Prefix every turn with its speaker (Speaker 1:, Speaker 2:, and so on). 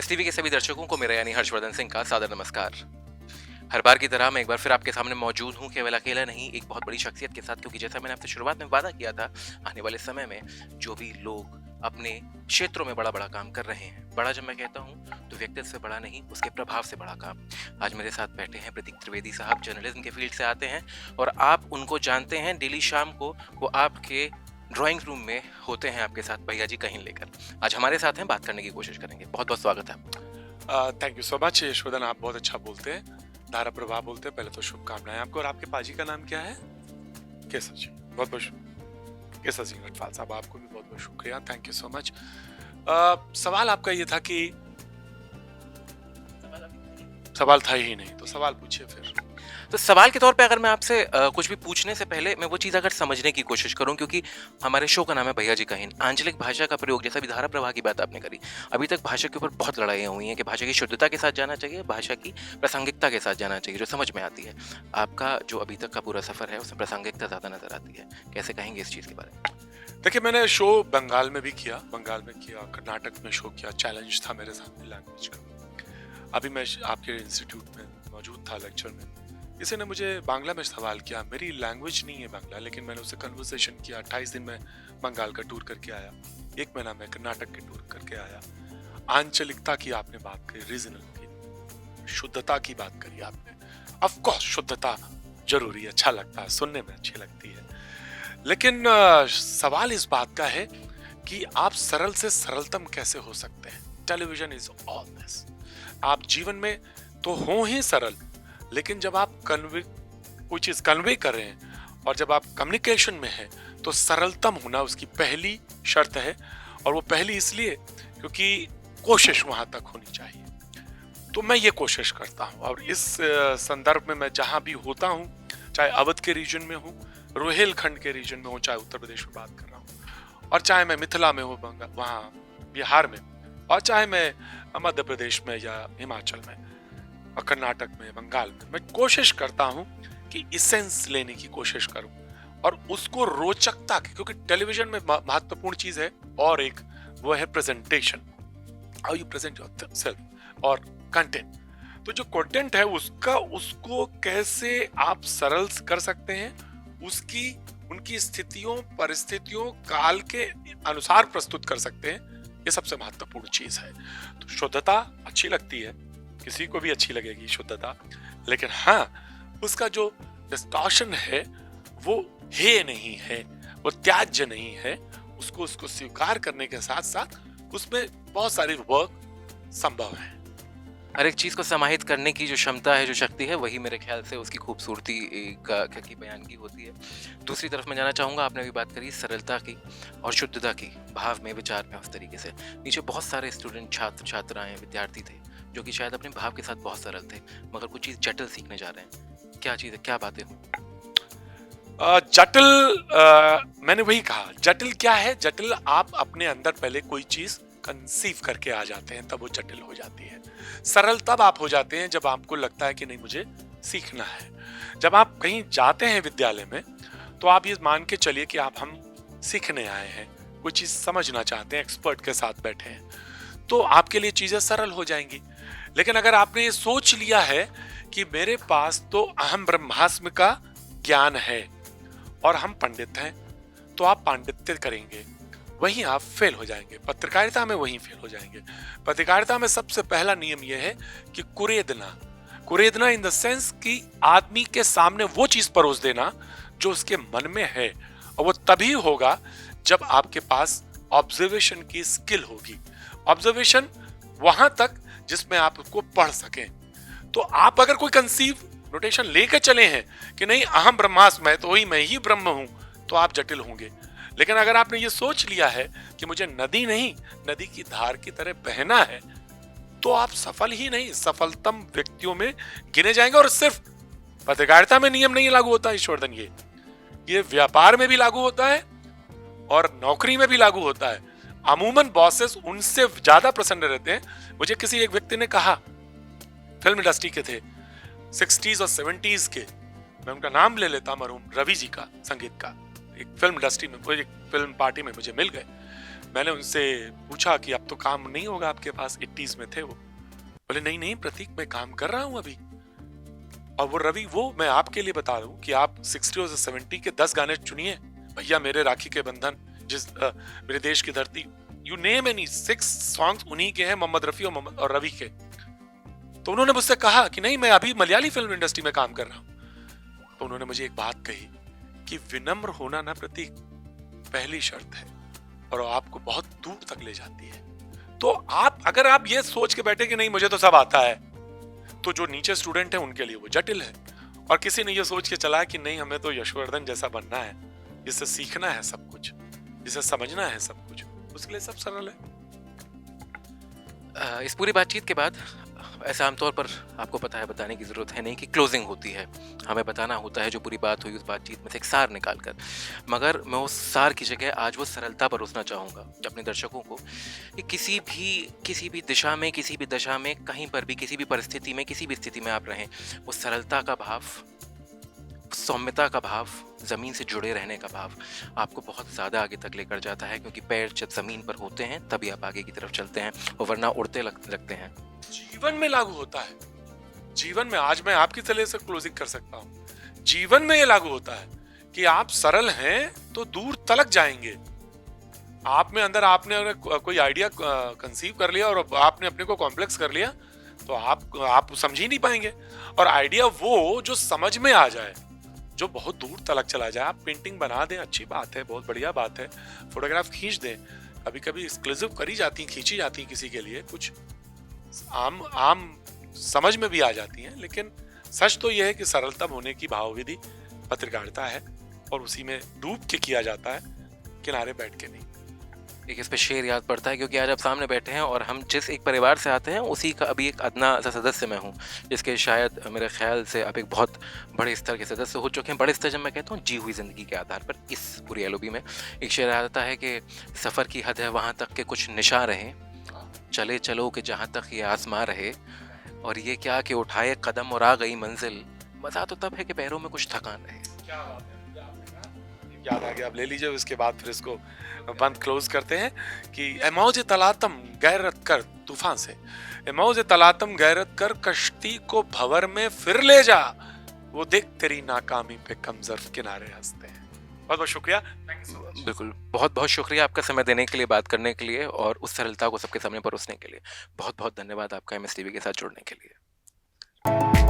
Speaker 1: TV के सभी दर्शकों को मेरा यानी हर्षवर्धन सिंह का सादर नमस्कार। हर बार की तरह मैं एक बार फिर आपके सामने मौजूद हूँ, केवल अकेला नहीं, एक बहुत बड़ी शख्सियत के साथ, क्योंकि जैसा मैंने आपसे शुरुआत में वादा किया था, आने वाले समय में जो भी लोग अपने क्षेत्रों में बड़ा-बड़ा काम कर रहे हैं, बड़ा जब मैं कहता हूँ तो व्यक्तित्व से बड़ा नहीं, उसके प्रभाव से बड़ा काम। आज मेरे साथ बैठे हैं प्रतीक त्रिवेदी साहब, जर्नलिज्म के फील्ड से आते हैं और आप उनको जानते हैं। डेली शाम को वो आपके ड्राइंग रूम में होते हैं आपके साथ भैया जी कहीं लेकर। आज हमारे साथ हैं, बात करने की कोशिश करेंगे। बहुत-बहुत स्वागत है आपका।
Speaker 2: Thank you so much Yashvardhan, आप बहुत अच्छा बोलते हैं, धारा प्रभा बोलते हैं। पहले तो शुभकामनाएं आपको। और आपके पाजी का नाम क्या है? केसर जी, बहुत बहुत केसर सिंह गढ़वाल साहब, आपको भी बहुत बहुत शुक्रिया, थैंक यू सो मच। सवाल आपका ये था कि सवाल था ही नहीं, तो सवाल पूछिए फिर।
Speaker 1: तो सवाल के तौर पे अगर मैं आपसे कुछ भी पूछने से पहले मैं वो चीज़ अगर समझने की कोशिश करूं, क्योंकि हमारे शो का नाम है भैया जी का हिंद। आंचलिक भाषा का प्रयोग, जैसा भी धारा प्रवाह की बात आपने करी, अभी तक भाषा के ऊपर बहुत लड़ाइयाँ हुई हैं कि भाषा की शुद्धता के साथ जाना चाहिए, भाषा की प्रासंगिकता के साथ जाना चाहिए, जो समझ में आती है। आपका जो अभी तक का पूरा सफर है उसमें प्रासंगिकता ज़्यादा नजर आती है, कैसे कहेंगे इस चीज़ के बारे में?
Speaker 2: देखिए, मैंने शो बंगाल में भी किया, कर्नाटक में शो किया, चैलेंज था मेरे सामने लैंग्वेज का। अभी मैं आपके इंस्टीट्यूट में मौजूद था लेक्चर में, किसी ने मुझे बांग्ला में सवाल किया। मेरी लैंग्वेज नहीं है बांग्ला, लेकिन मैंने उससे कन्वर्सेशन किया। 28 दिन में बंगाल का टूर करके आया, 1 महीना में कर्नाटक के टूर करके आया। आंचलिकता की आपने बात करी, रीजनल की, शुद्धता की बात करी आपने। ऑफ कोर्स शुद्धता जरूरी है, अच्छा लगता है, सुनने में अच्छी लगती है, लेकिन सवाल इस बात का है कि आप सरल से सरलतम कैसे हो सकते हैं। Television is all this. आप जीवन में तो हो ही सरल, लेकिन जब आप कोई चीज कन्वे कर रहे हैं और जब आप कम्युनिकेशन में हैं, तो सरलतम होना उसकी पहली शर्त है। और वो पहली इसलिए क्योंकि कोशिश वहां तक होनी चाहिए। तो मैं ये कोशिश करता हूं, और इस संदर्भ में मैं जहां भी होता हूं, चाहे अवध के रीजन में हूं, रोहेलखंड के रीजन में हूं, चाहे उत्तर प्रदेश में बात कर रहा हूं, और चाहे मैं मिथिला में हूं, वहां बिहार में, और चाहे मैं मध्य प्रदेश में या हिमाचल में, कर्नाटक में, बंगाल में, मैं कोशिश करता हूं कि इसेंस लेने की कोशिश करूं और उसको रोचकता की, क्योंकि टेलीविजन में महत्वपूर्ण चीज है और एक वो है presentation, how you present yourself, और कंटेंट। तो जो कंटेंट है उसको कैसे आप सरल कर सकते हैं, उनकी स्थितियों, परिस्थितियों, काल के अनुसार प्रस्तुत कर सकते हैं, ये सबसे महत्वपूर्ण चीज है। तो शुद्धता अच्छी लगती है, किसी को भी अच्छी लगेगी शुद्धता, लेकिन हाँ, उसका जो डिस्टॉर्शन है वो हे नहीं है, वो त्याज्य नहीं है। उसको स्वीकार करने के साथ साथ उसमें बहुत सारी वर्क संभव है।
Speaker 1: हर एक चीज़ को समाहित करने की जो क्षमता है, जो शक्ति है, वही मेरे ख्याल से उसकी खूबसूरती की बयान की होती है। दूसरी तरफ मैं जानना चाहूँगा, आपने भी बात करी सरलता की और शुद्धता की, भाव में, विचार में, उस तरीके से। नीचे बहुत सारे स्टूडेंट, छात्र छात्राएं, विद्यार्थी थे जो कि शायद अपने भाव के साथ बहुत सरल थे, मगर कुछ चीज़ जटिल सीखने जा रहे हैं। क्या चीज़ है, क्या बातें हों?
Speaker 2: जटिल, मैंने वही कहा, जटिल क्या है? जटिल आप अपने अंदर पहले कोई चीज कंसीव करके आ जाते हैं, तब वो जटिल हो जाती है। सरल तब आप हो जाते हैं जब आपको लगता है कि नहीं, मुझे सीखना है। जब आप कहीं जाते हैं विद्यालय में, तो आप ये मान के चलिए कि हम सीखने आए हैं, कोई चीज समझना चाहते हैं, एक्सपर्ट के साथ बैठे हैं, तो आपके लिए चीजें सरल हो जाएंगी। लेकिन अगर आपने ये सोच लिया है कि मेरे पास तो अहम ब्रह्मास्म का ज्ञान है और हम पंडित हैं, तो आप पांडित्य करेंगे, वहीं आप फेल हो जाएंगे। पत्रकारिता में वहीं फेल हो जाएंगे। पत्रकारिता में सबसे पहला नियम यह है कि कुरेदना इन द सेंस कि आदमी के सामने वो चीज परोस देना जो उसके मन में है, और वो तभी होगा जब आपके पास ऑब्जर्वेशन की स्किल होगी। ऑब्जर्वेशन वहां तक जिसमें आप उसको पढ़ सकें। तो आप अगर कोई कंसीव नोटेशन लेकर चले हैं कि नहीं, अहम ब्रह्मास्म है तो वही मैं ही ब्रह्म हूं, तो आप जटिल होंगे। लेकिन अगर आपने ये सोच लिया है कि मुझे नदी नहीं, नदी की धार की तरह बहना है, तो आप सफल ही नहीं, सफलतम व्यक्तियों में गिने जाएंगे। और सिर्फ पत्रकारिता में नियम नहीं लागू होता ईश्वरधन, ये व्यापार में भी लागू होता है और नौकरी में भी लागू होता है। अमूमन बॉसेस उनसे ज्यादा प्रसन्न रहते हैं। मुझे किसी एक व्यक्ति ने कहा, फिल्म इंडस्ट्री के थे, 60s और 70s के, मैं उनका नाम ले लेता, मरहूम रवि जी का, संगीत का, एक फिल्म इंडस्ट्री में, एक फिल्म पार्टी में मुझे मिल गए। मैंने उनसे पूछा कि अब तो काम नहीं होगा आपके पास, 80s में थे वो। बोले नहीं नहीं प्रतीक, मैं काम कर रहा हूं अभी। और वो रवि, वो मैं आपके लिए बता दूं कि आप 60 और 70 के 10 गाने चुनिए भैया, मेरे राखी के बंधन, मेरे देश की धरती, यू नेम एनी 6 सॉन्ग्स उन्हीं के हैं, मोहम्मद रफी और रवि के। तो उन्होंने मुझसे कहा कि नहीं, मैं अभी मलयाली फिल्म इंडस्ट्री में काम कर रहा हूं। तो उन्होंने मुझे एक बात कही कि विनम्र होना ना प्रतीक पहली शर्त है, और आपको बहुत दूर तक ले जाती है। तो अगर आप ये सोच के बैठे कि नहीं मुझे तो सब आता है, तो जो नीचे स्टूडेंट है उनके लिए वो जटिल है। और किसी ने ये सोच के चला कि नहीं हमें तो यशवर्धन जैसा बनना है, जिससे सीखना है सब कुछ, जिसे समझना है सब कुछ, उसके लिए सब सरल है।
Speaker 1: इस पूरी बातचीत के बाद ऐसा आमतौर पर आपको पता है, बताने की ज़रूरत है नहीं कि क्लोजिंग होती है, हमें बताना होता है जो पूरी बात हुई उस बातचीत में से एक सार निकाल कर। मगर मैं उस सार की जगह आज वो सरलता परोसना चाहूँगा अपने दर्शकों को कि किसी भी दिशा में, किसी भी दशा में, कहीं पर भी, किसी भी परिस्थिति में, किसी भी स्थिति में आप रहें, वो सरलता का भाव, सौम्यता का भाव, ज़मीन से जुड़े रहने का भाव आपको बहुत ज़्यादा आगे तक लेकर जाता है, क्योंकि पैर जब ज़मीन पर होते हैं तभी आप आगे की तरफ चलते हैं, और वरना उड़ते लगते हैं।
Speaker 2: जीवन में लागू होता है, जीवन में आज मैं आपकी तरह से क्लोजिंग कर सकता हूं। जीवन में ये लागू होता है कि आप सरल हैं तो दूर तलक जाएंगे। आप में अंदर आपने कोई आइडिया कंसीव कर लिया और आपने अपने को कॉम्प्लेक्स कर लिया, तो आप समझ ही नहीं पाएंगे। और आइडिया वो जो समझ में आ जाए, जो बहुत दूर तलक चला जाए। आप पेंटिंग बना दें, अच्छी बात है, बहुत बढ़िया बात है, फोटोग्राफ खींच दें, कभी कभी एक्सक्लूसिव करी जाती, खींची जाती किसी के लिए, कुछ आम समझ में भी आ जाती हैं। लेकिन सच तो यह है कि सरलतम होने की भावविधि पत्रकारिता है, और उसी में डूब के किया जाता है, किनारे बैठ के नहीं।
Speaker 1: एक इस पे शेर याद पड़ता है, क्योंकि आज आप सामने बैठे हैं और हम जिस एक परिवार से आते हैं उसी का अभी एक अदना सा सदस्य मैं हूँ, जिसके शायद मेरे ख्याल से अब एक बहुत बड़े स्तर के सदस्य हो चुके हैं। बड़े स्तर जब मैं कहता हूँ, जी हुई ज़िंदगी के आधार पर। इस पूरी एलओबी में एक शेर आता है कि सफ़र की हद है वहाँ तक के कुछ निशा रहे, चले चलो कि जहाँ तक ये आसमां रहे, और ये क्या कि उठाए कदम और आ गई मंजिल, मज़ा तो तब है कि पैरों में कुछ थकान रहे।
Speaker 2: क्या बात है, याद आ गया। अब ले लीजिए, उसके बाद फिर इसको बंद क्लोज करते हैं कि ए मौज तलातम गैरत कर तूफान से, ए मौज तलातम गैरत कर कश्ती को भंवर में फिर ले जा, वो देख तेरी नाकामी पे कम ज़र्फ किनारे हंसते हैं। बहुत बहुत शुक्रिया, थैंक यू सो मच।
Speaker 1: बिल्कुल, बहुत बहुत शुक्रिया आपका समय देने के लिए, बात करने के लिए, और उस सरलता को सबके सामने परोसने के लिए। बहुत बहुत धन्यवाद आपका एमएसटीवी के साथ जुड़ने के लिए।